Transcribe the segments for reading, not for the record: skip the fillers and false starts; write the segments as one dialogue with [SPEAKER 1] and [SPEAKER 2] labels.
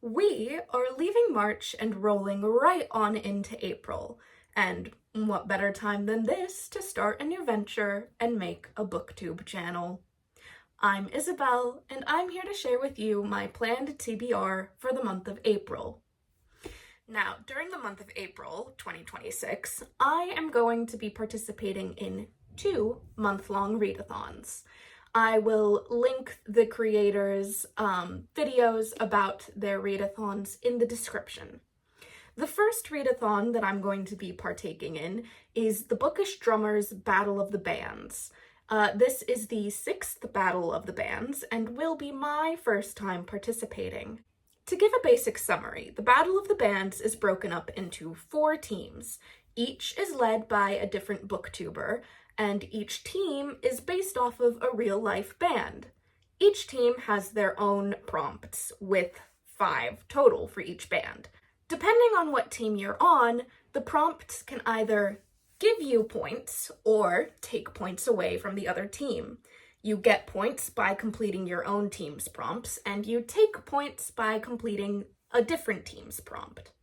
[SPEAKER 1] We are leaving March and rolling right on into April, and what better time than this to start a new venture and make a booktube channel. I'm Isabel, and I'm here to share with you my planned TBR for the month of April. Now, during the month of April 2026, I am going to be participating in 2 month-long readathons. I will link the creators' videos about their readathons in the description. The first readathon that I'm going to be partaking in is the Bookish Drummers Battle of the Bands. This is the 6th Battle of the Bands and will be my first time participating. To give a basic summary, the Battle of the Bands is broken up into 4 teams. Each is led by a different booktuber, and each team is based off of a real-life band. Each team has their own prompts, with 5 total for each band. Depending on what team you're on, the prompts can either give you points or take points away from the other team. You get points by completing your own team's prompts, and you take points by completing a different team's prompt.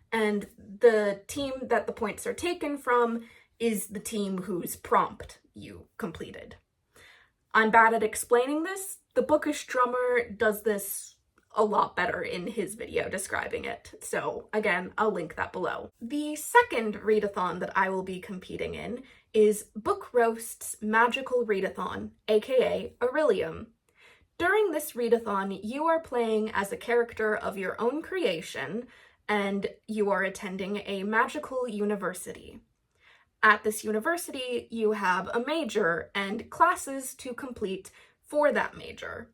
[SPEAKER 1] And the team that the points are taken from is the team whose prompt you completed. I'm bad at explaining this. The Bookish Drummer does this a lot better in his video describing it. So again, I'll link that below. The second readathon that I will be competing in is Book Roast's Magical Readathon, aka Aurelium. During this readathon, you are playing as a character of your own creation, and you are attending a magical university. At this university, you have a major and classes to complete for that major.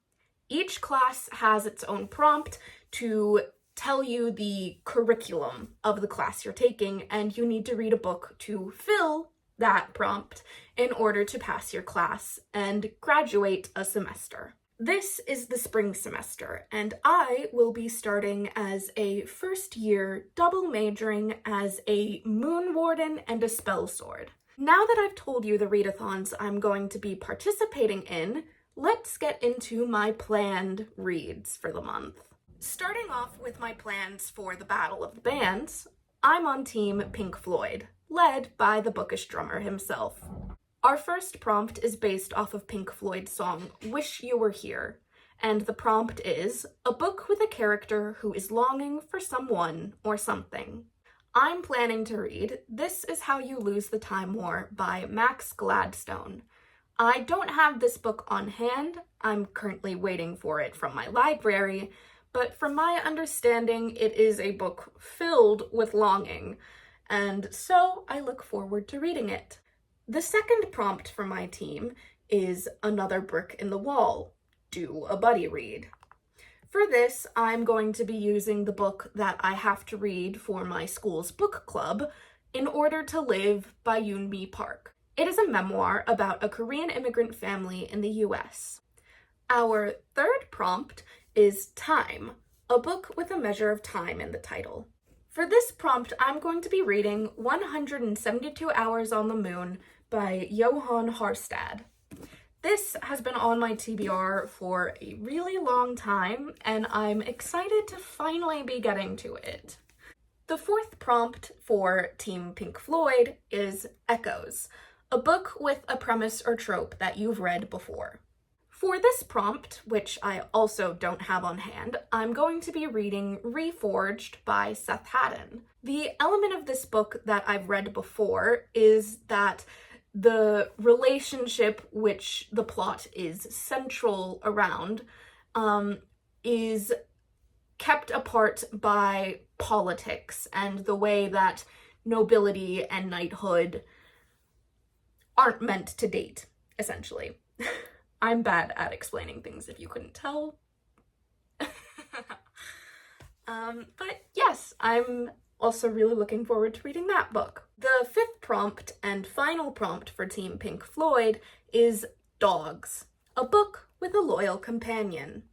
[SPEAKER 1] Each class has its own prompt to tell you the curriculum of the class you're taking, and you need to read a book to fill that prompt in order to pass your class and graduate a semester. This is the spring semester, and I will be starting as a first year double majoring as a Moon Warden and a Spell Sword. Now that I've told you the readathons I'm going to be participating in, let's get into my planned reads for the month. Starting off with my plans for the Battle of the Bands, I'm on Team Pink Floyd, led by the Bookish Drummer himself. Our first prompt is based off of Pink Floyd's song, Wish You Were Here, and the prompt is, a book with a character who is longing for someone or something. I'm planning to read This Is How You Lose the Time War by Max Gladstone. I don't have this book on hand. I'm currently waiting for it from my library, but from my understanding, it is a book filled with longing, and so I look forward to reading it. The second prompt for my team is Another Brick in the Wall, do a buddy read. For this, I'm going to be using the book that I have to read for my school's book club, In Order to Live by Yeonmi Park. It is a memoir about a Korean immigrant family in the US. Our third prompt is Time, a book with a measure of time in the title. For this prompt, I'm going to be reading 172 Hours on the Moon by Johan Harstad. This has been on my TBR for a really long time, and I'm excited to finally be getting to it. The fourth prompt for Team Pink Floyd is Echoes, a book with a premise or trope that you've read before. For this prompt, which I also don't have on hand, I'm going to be reading Reforged by Seth Haddon. The element of this book that I've read before is that the relationship which the plot is central around is kept apart by politics and the way that nobility and knighthood aren't meant to date, essentially. I'm bad at explaining things if you couldn't tell. But yes, I'm also really looking forward to reading that book. The fifth prompt and final prompt for Team Pink Floyd is Dogs, a book with a loyal companion.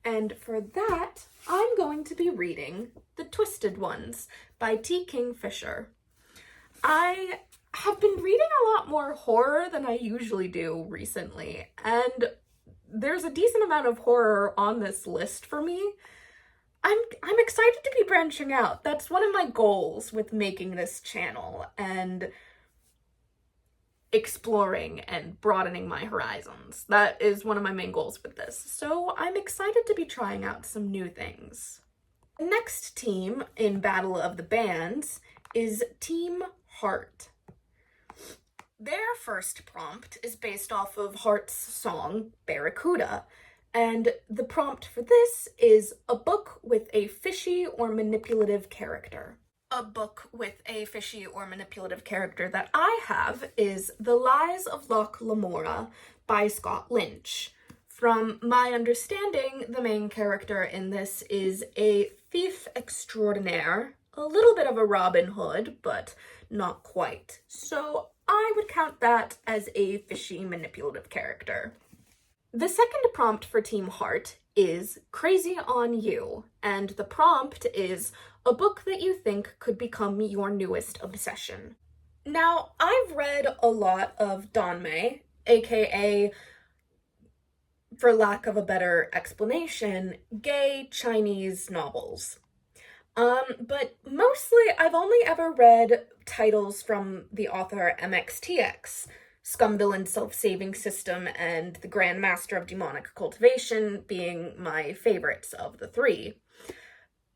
[SPEAKER 1] And for that, I'm going to be reading The Twisted Ones by T. Kingfisher. I have been reading a lot more horror than I usually do recently, and there's a decent amount of horror on this list for me. I'm branching out. That's one of my goals with making this channel and exploring and broadening my horizons. That is one of my main goals with this. So I'm excited to be trying out some new things. The next team in Battle of the Bands is Team Heart. Their first prompt is based off of Heart's song, Barracuda, and the prompt for this is a book with a fishy or manipulative character. A book with a fishy or manipulative character that I have is The Lies of Locke Lamora by Scott Lynch. From my understanding, the main character in this is a thief extraordinaire, a little bit of a Robin Hood, but not quite. So I would count that as a fishy, manipulative character. The second prompt for Team Heart is Crazy on You, and the prompt is a book that you think could become your newest obsession. Now, I've read a lot of Danmei, aka, for lack of a better explanation, gay Chinese novels. But mostly I've only ever read titles from the author MXTX, Scumvillain Self-Saving System and The Grand Master of Demonic Cultivation being my favorites of the three.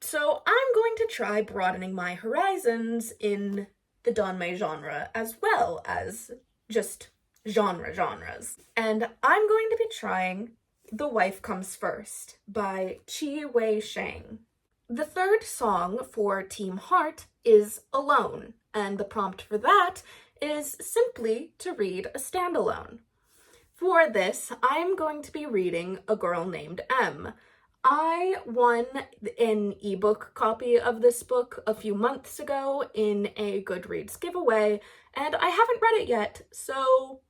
[SPEAKER 1] So I'm going to try broadening my horizons in the Danmei genre as well as just genres. And I'm going to be trying The Wife Comes First by Chi Wei Shang. The third song for Team Heart is Alone, and the prompt for that is simply to read a standalone. For this, I'm going to be reading A Girl Named M. I won an ebook copy of this book a few months ago in a Goodreads giveaway, and I haven't read it yet, so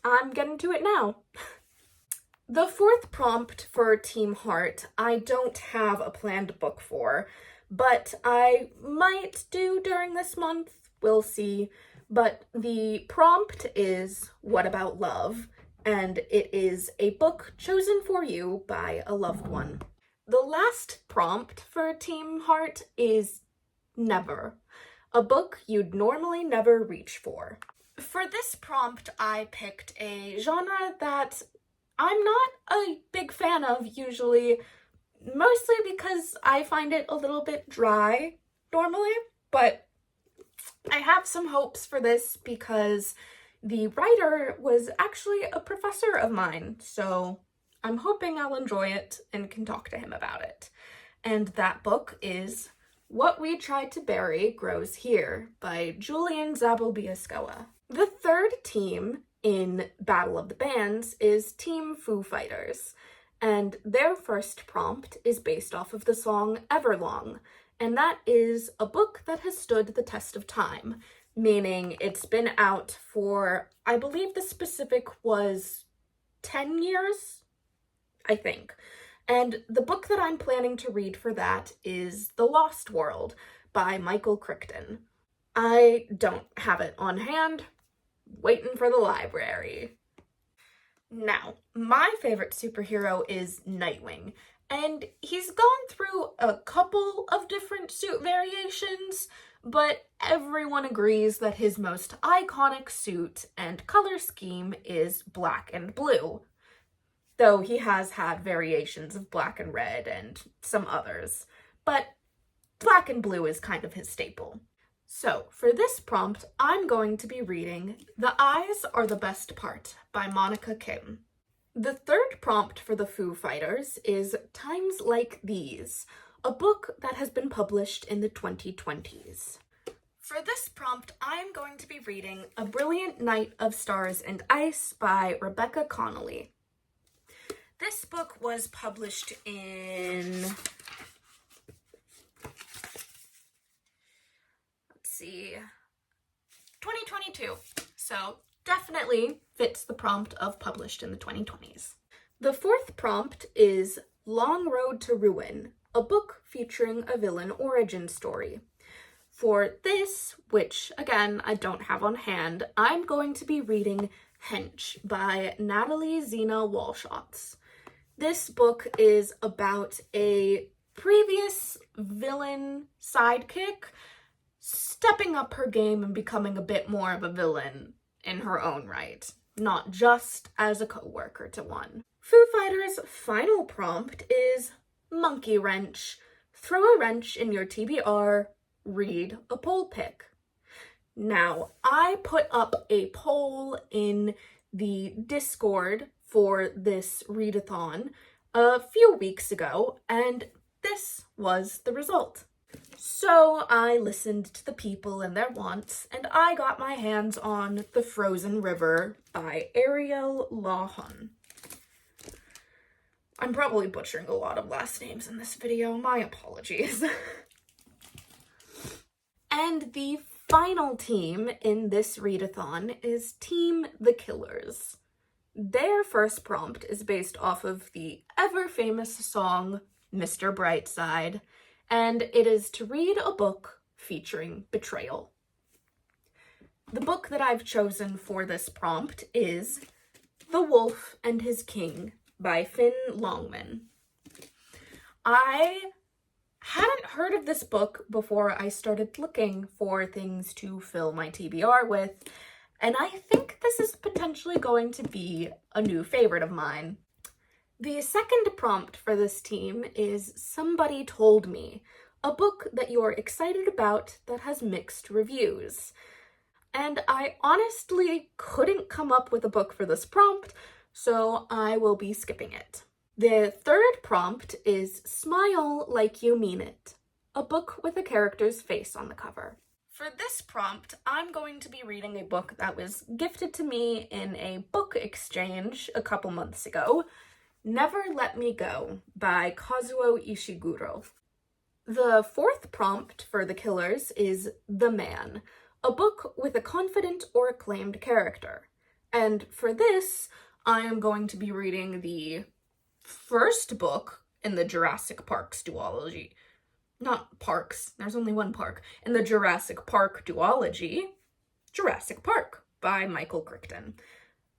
[SPEAKER 1] I'm getting to it now. The fourth prompt for Team Heart, I don't have a planned book for, but I might do during this month, we'll see. But the prompt is What About Love? And it is a book chosen for you by a loved one. The last prompt for Team Heart is Never, a book you'd normally never reach for. For this prompt, I picked a genre that I'm not a big fan of usually, mostly because I find it a little bit dry normally, but I have some hopes for this because the writer was actually a professor of mine, so I'm hoping I'll enjoy it and can talk to him about it. And that book is What We Tried to Bury Grows Here by Julian Zabalbeascoa. The third team in Battle of the Bands is Team Foo Fighters, and their first prompt is based off of the song Everlong, and that is a book that has stood the test of time, meaning it's been out for, I believe the specific was 10 years, I think. And the book that I'm planning to read for that is The Lost World by Michael Crichton. I don't have it on hand, waiting for the library. Now, my favorite superhero is Nightwing, and he's gone through a couple of different suit variations, but everyone agrees that his most iconic suit and color scheme is black and blue, though he has had variations of black and red and some others, but black and blue is kind of his staple. So, for this prompt, I'm going to be reading The Eyes Are the Best Part by Monika Kim. The third prompt for the Foo Fighters is Times Like These, a book that has been published in the 2020s. For this prompt, I'm going to be reading A Brilliant Night of Stars and Ice by Rebecca Connolly. This book was published in 2022, so definitely fits the prompt of published in the 2020s. The fourth prompt is Long Road to Ruin, a book featuring a villain origin story. For this, which again I don't have on hand, I'm going to be reading Hench by Natalie Zina Walschots. This book is about a previous villain sidekick stepping up her game and becoming a bit more of a villain in her own right, not just as a co-worker to one. Foo Fighters' final prompt is monkey wrench. Throw a wrench in your TBR, read a poll pick. Now, I put up a poll in the Discord for this readathon a few weeks ago, and this was the result. So I listened to the people and their wants, and I got my hands on The Frozen River by Ariel Lawhon. I'm probably butchering a lot of last names in this video, my apologies. And the final team in this readathon is Team The Killers. Their first prompt is based off of the ever-famous song Mr. Brightside, and it is to read a book featuring betrayal. The book that I've chosen for this prompt is The Wolf and His King by Longman. I hadn't heard of this book before I started looking for things to fill my TBR with, and I think this is potentially going to be a new favorite of mine. The second prompt for this team is Somebody Told Me, a book that you're excited about that has mixed reviews. And I honestly couldn't come up with a book for this prompt, so I will be skipping it. The third prompt is Smile Like You Mean It, a book with a character's face on the cover. For this prompt, I'm going to be reading a book that was gifted to me in a book exchange a couple months ago, Never Let Me Go by Kazuo Ishiguro. The fourth prompt for The Killers is The Man, a book with a confident or acclaimed character. And for this, I am going to be reading the first book in the Jurassic Parks duology. Not parks, there's only one park. In the Jurassic Park duology, Jurassic Park by Michael Crichton.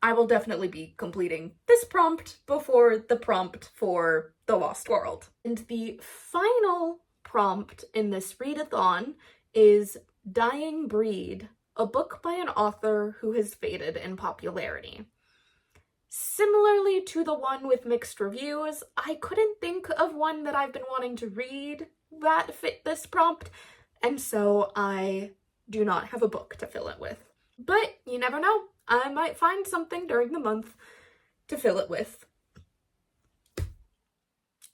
[SPEAKER 1] I will definitely be completing this prompt before the prompt for The Lost World. And the final prompt in this readathon is Dying Breed, a book by an author who has faded in popularity. Similarly to the one with mixed reviews, I couldn't think of one that I've been wanting to read that fit this prompt, and so I do not have a book to fill it with. But you never know, I might find something during the month to fill it with.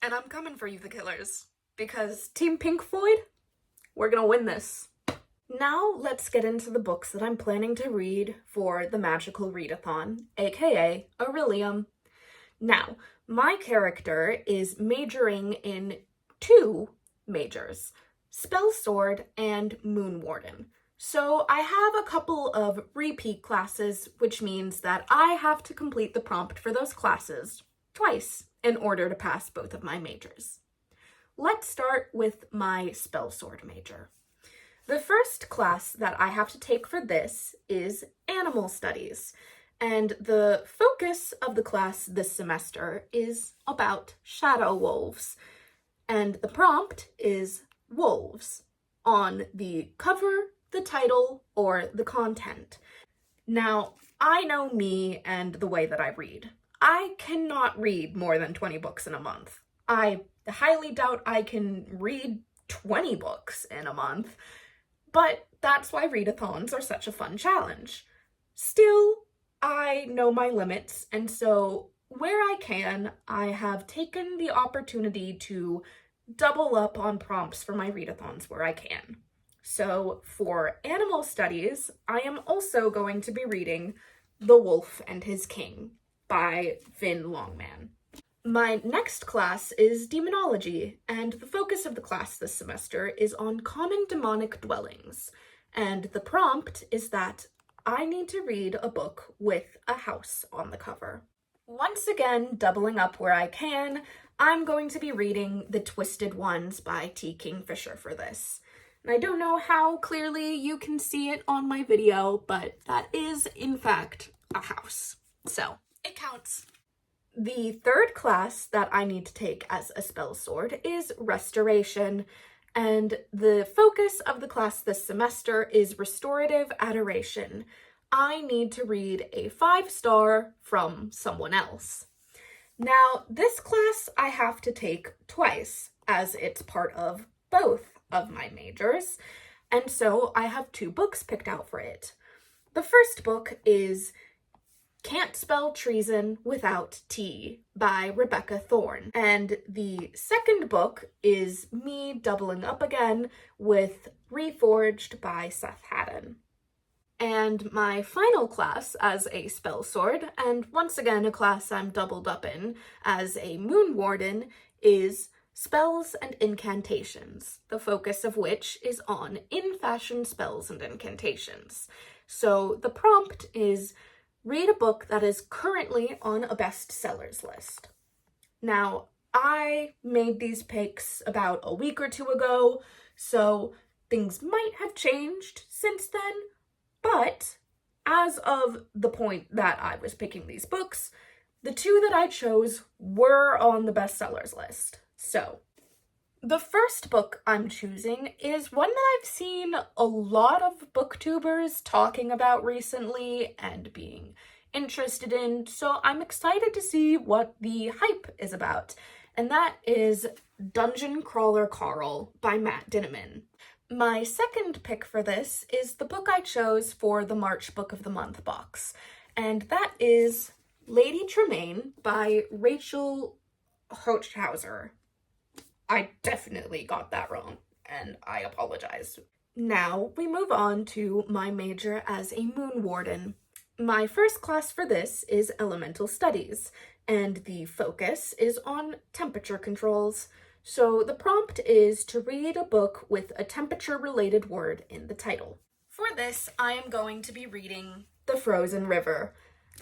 [SPEAKER 1] And I'm coming for you, The Killers, because Team Pink Floyd, we're gonna win this. Now let's get into the books that I'm planning to read for the Magical Readathon, aka Aurelium. Now, my character is majoring in 2 majors, Spell Sword and Moon Warden. So I have a couple of repeat classes, which means that I have to complete the prompt for those classes twice in order to pass both of my majors. Let's start with my Spell Sword major. The first class that I have to take for this is Animal Studies, and the focus of the class this semester is about shadow wolves, and the prompt is wolves on the cover, the title, or the content. Now, I know me and the way that I read. I cannot read more than 20 books in a month. I highly doubt I can read 20 books in a month. But that's why readathons are such a fun challenge. Still, I know my limits, and so where I can, I have taken the opportunity to double up on prompts for my readathons where I can. So for Animal Studies, I am also going to be reading The Wolf and His King by Longman. My next class is Demonology, and the focus of the class this semester is on common demonic dwellings. And the prompt is that I need to read a book with a house on the cover. Once again, doubling up where I can, I'm going to be reading The Twisted Ones by T. Kingfisher for this. And I don't know how clearly you can see it on my video, but that is, in fact, a house. So, it counts. The third class that I need to take as a spell sword is Restoration, and the focus of the class this semester is Restorative Adoration. I need to read a 5-star from someone else. Now, this class I have to take twice, as it's part of both of my majors, and so I have 2 books picked out for it. The first book is Can't Spell Treason Without T by Rebecca Thorne, and the second book is me doubling up again with Reforged by Seth Haddon. And my final class as a spell sword, and once again a class I'm doubled up in as a moon warden, is Spells and Incantations, the focus of which is on in-fashion spells and incantations. So the prompt is read a book that is currently on a bestsellers list. Now, I made these picks about a week or 2 ago, so things might have changed since then. But as of the point that I was picking these books, the 2 that I chose were on the bestsellers list. So, the first book I'm choosing is one that I've seen a lot of booktubers talking about recently and being interested in, so I'm excited to see what the hype is about. And that is Dungeon Crawler Carl by Matt Dinneman. My second pick for this is the book I chose for the March Book of the Month box, and that is Lady Tremaine by Rachel Hochhauser. I definitely got that wrong, and I apologize. Now we move on to my major as a moon warden. My first class for this is Elemental Studies, and the focus is on temperature controls. So the prompt is to read a book with a temperature-related word in the title. For this, I am going to be reading The Frozen River.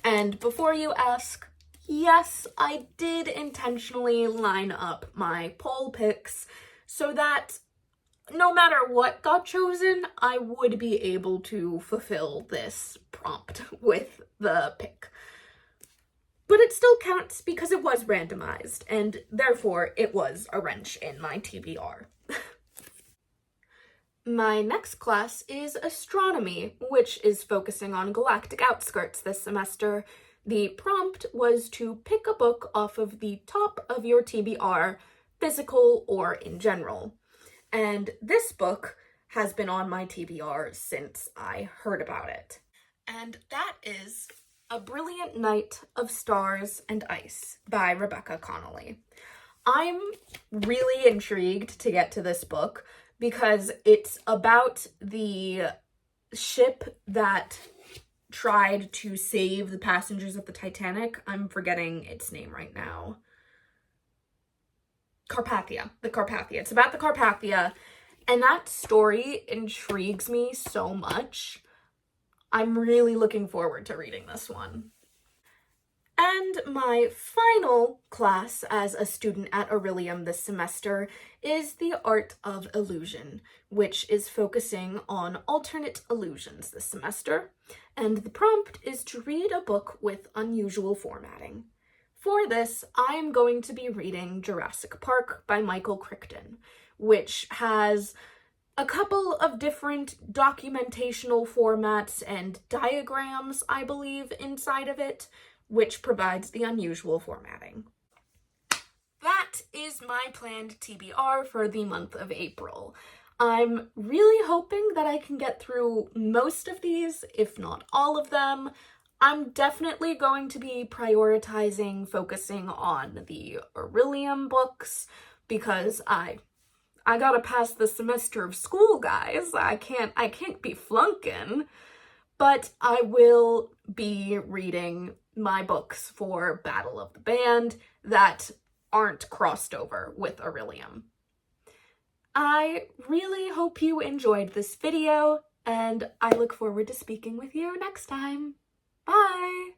[SPEAKER 1] And before you ask, yes, I did intentionally line up my poll picks so that no matter what got chosen, I would be able to fulfill this prompt with the pick. But it still counts because it was randomized, and therefore it was a wrench in my TBR. My next class is Astronomy, which is focusing on galactic outskirts this semester. The prompt was to pick a book off of the top of your TBR, physical or in general. And this book has been on my TBR since I heard about it. And that is A Brilliant Night of Stars and Ice by Rebecca Connolly. I'm really intrigued to get to this book because it's about the ship that tried to save the passengers of the Titanic. I'm forgetting its name right now. Carpathia. The Carpathia. It's about the Carpathia, and that story intrigues me so much. I'm really looking forward to reading this one. And my final class as a student at Aurelium this semester is The Art of Illusion, which is focusing on alternate illusions this semester. And the prompt is to read a book with unusual formatting. For this, I am going to be reading Jurassic Park by Michael Crichton, which has a couple of different documentational formats and diagrams, I believe, inside of it, which provides the unusual formatting. That is my planned TBR for the month of April. I'm really hoping that I can get through most of these, if not all of them. I'm definitely going to be prioritizing focusing on the Aurelium books because I gotta pass the semester of school, guys. I can't be flunking. But I will be reading my books for Battle of the Band that aren't crossed over with Aurelium. I really hope you enjoyed this video, and I look forward to speaking with you next time. Bye!